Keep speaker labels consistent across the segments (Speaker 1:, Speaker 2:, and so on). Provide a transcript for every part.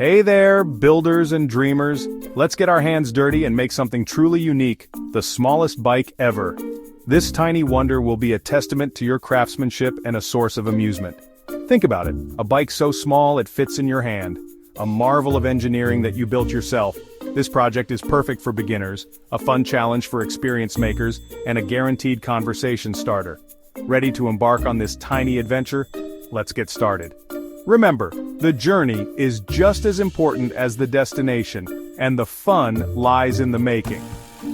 Speaker 1: Hey there, builders and dreamers. Let's get our hands dirty and make something truly unique, the smallest bike ever. This tiny wonder will be a testament to your craftsmanship and a source of amusement. Think about it, a bike so small it fits in your hand. A marvel of engineering that you built yourself. This project is perfect for beginners, a fun challenge for experienced makers, and a guaranteed conversation starter. Ready to embark on this tiny adventure? Let's get started. Remember, the journey is just as important as the destination, and the fun lies in the making.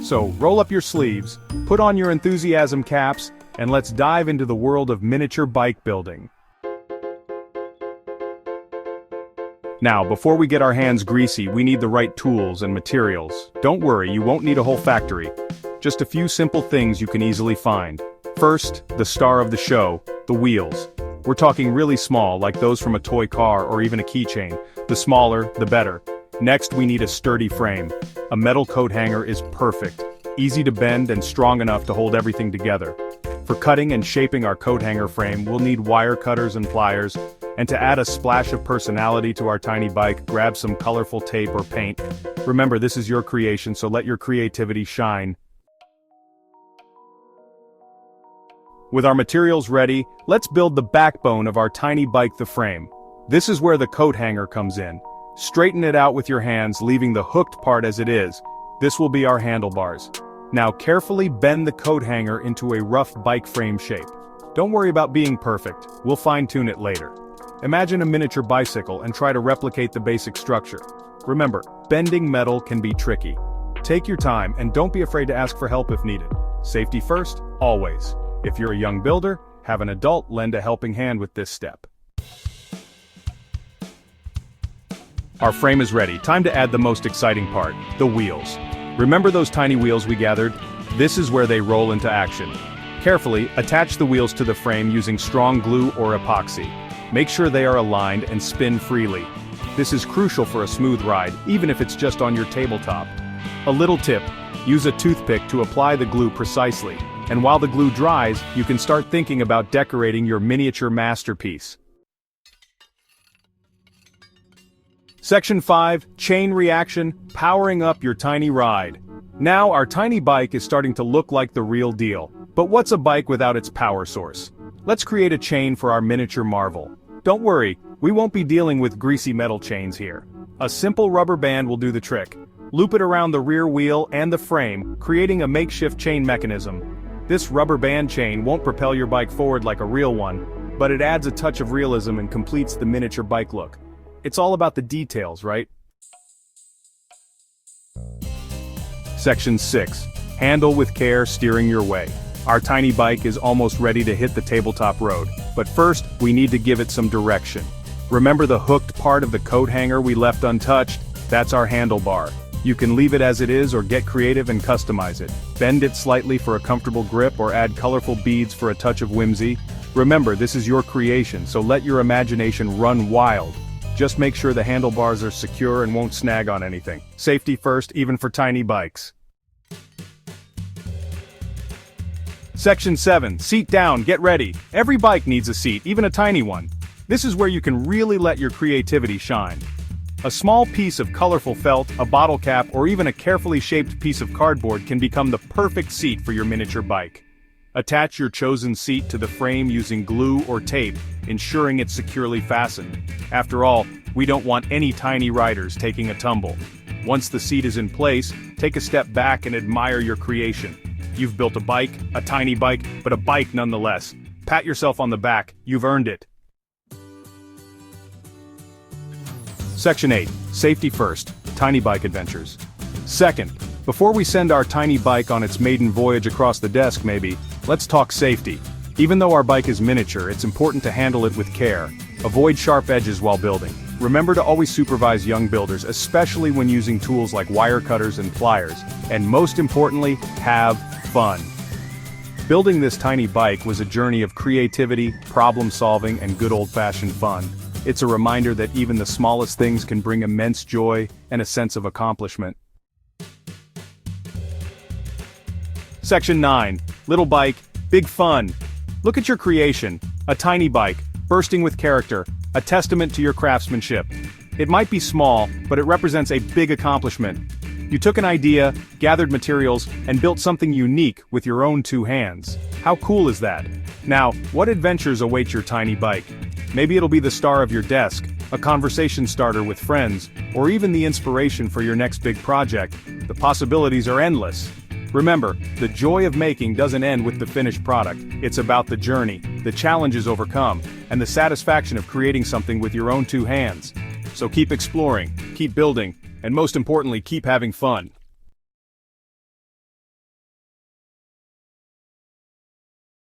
Speaker 1: So roll up your sleeves, put on your enthusiasm caps, and let's dive into the world of miniature bike building. Now, before we get our hands greasy, we need the right tools and materials. Don't worry, you won't need a whole factory. Just a few simple things you can easily find. First, the star of the show, the wheels. We're talking really small, like those from a toy car or even a keychain. The smaller, the better. Next, we need a sturdy frame. A metal coat hanger is perfect. Easy to bend and strong enough to hold everything together. For cutting and shaping our coat hanger frame, we'll need wire cutters and pliers. And to add a splash of personality to our tiny bike, grab some colorful tape or paint. Remember, this is your creation, so let your creativity shine. With our materials ready, let's build the backbone of our tiny bike, the frame. This is where the coat hanger comes in. Straighten it out with your hands, leaving the hooked part as it is. This will be our handlebars. Now carefully bend the coat hanger into a rough bike frame shape. Don't worry about being perfect, we'll fine-tune it later. Imagine a miniature bicycle and try to replicate the basic structure. Remember, bending metal can be tricky. Take your time and don't be afraid to ask for help if needed. Safety first, always. If you're a young builder, have an adult lend a helping hand with this step. Our frame is ready. Time to add the most exciting part, the wheels. Remember those tiny wheels we gathered? This is where they roll into action. Carefully, attach the wheels to the frame using strong glue or epoxy. Make sure they are aligned and spin freely. This is crucial for a smooth ride, even if it's just on your tabletop. A little tip, use a toothpick to apply the glue precisely. And while the glue dries, you can start thinking about decorating your miniature masterpiece. Section 5, Chain Reaction, powering up your tiny ride. Now our tiny bike is starting to look like the real deal. But what's a bike without its power source? Let's create a chain for our miniature marvel. Don't worry, we won't be dealing with greasy metal chains here. A simple rubber band will do the trick. Loop it around the rear wheel and the frame, creating a makeshift chain mechanism. This rubber band chain won't propel your bike forward like a real one, but it adds a touch of realism and completes the miniature bike look. It's all about the details, right? Section 6. Handle with care, steering your way. Our tiny bike is almost ready to hit the tabletop road, but first, we need to give it some direction. Remember the hooked part of the coat hanger we left untouched? That's our handlebar. You can leave it as it is or get creative and customize it. Bend it slightly for a comfortable grip or add colorful beads for a touch of whimsy. Remember, this is your creation, so let your imagination run wild. Just make sure the handlebars are secure and won't snag on anything. Safety first, even for tiny bikes. Section 7, Seat down, get ready. Every bike needs a seat, even a tiny one. This is where you can really let your creativity shine. A small piece of colorful felt, a bottle cap, or even a carefully shaped piece of cardboard can become the perfect seat for your miniature bike. Attach your chosen seat to the frame using glue or tape, ensuring it's securely fastened. After all, we don't want any tiny riders taking a tumble. Once the seat is in place, take a step back and admire your creation. You've built a bike, a tiny bike, but a bike nonetheless. Pat yourself on the back, you've earned it. Section 8, Safety First, Tiny Bike Adventures. Second, before we send our tiny bike on its maiden voyage across the desk maybe, let's talk safety. Even though our bike is miniature, it's important to handle it with care. Avoid sharp edges while building. Remember to always supervise young builders, especially when using tools like wire cutters and pliers. And most importantly, have fun. Building this tiny bike was a journey of creativity, problem solving, and good old-fashioned fun. It's a reminder that even the smallest things can bring immense joy and a sense of accomplishment. Section 9. Little bike, big fun. Look at your creation, a tiny bike, bursting with character, a testament to your craftsmanship. It might be small, but it represents a big accomplishment. You took an idea, gathered materials, and built something unique with your own two hands. How cool is that? Now, what adventures await your tiny bike? Maybe it'll be the star of your desk, a conversation starter with friends, or even the inspiration for your next big project. The possibilities are endless. Remember, the joy of making doesn't end with the finished product. It's about the journey, the challenges overcome, and the satisfaction of creating something with your own two hands. So keep exploring, keep building, and most importantly, keep having fun.